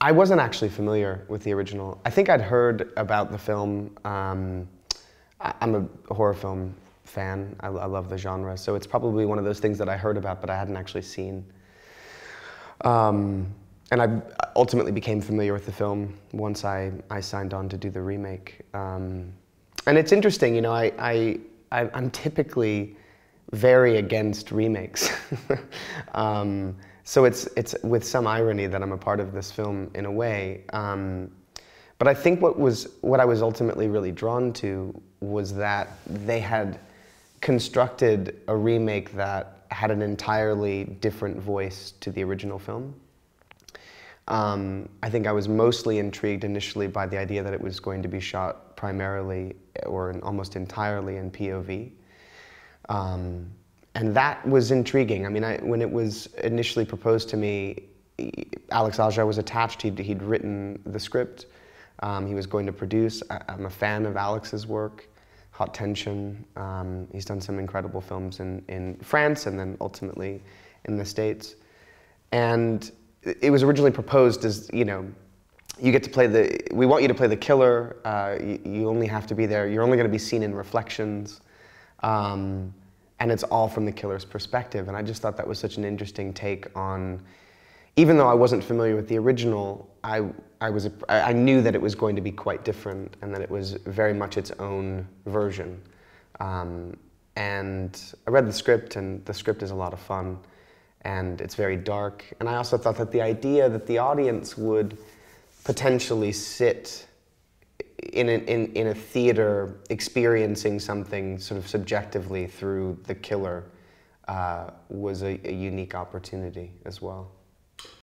I wasn't actually familiar with the original. I think I'd heard about the film. I'm a horror film fan. I love the genre, so it's probably one of those things that I heard about, but I hadn't actually seen. And I ultimately became familiar with the film once I signed on to do the remake. And it's interesting, you know, I'm typically very against remakes. So it's with some irony that I'm a part of this film in a way. But I think what I was ultimately really drawn to was that they had constructed a remake that had an entirely different voice to the original film. I think I was mostly intrigued initially by the idea that it was going to be shot primarily or almost entirely in POV. And that was intriguing. I mean, when it was initially proposed to me, Alex Aja was attached. He'd written the script. He was going to produce. I'm a fan of Alex's work, Hot Tension. He's done some incredible films in France and then ultimately in the States. And it was originally proposed as, you know, you get to play we want you to play the killer. You only have to be there. You're only going to be seen in reflections. And it's all from the killer's perspective. And I just thought that was such an interesting take on, even though I wasn't familiar with the original, I knew that it was going to be quite different and that it was very much its own version. And I read the script, and the script is a lot of fun, and it's very dark. And I also thought that the idea that the audience would potentially sit in a theater experiencing something sort of subjectively through the killer was a unique opportunity as well.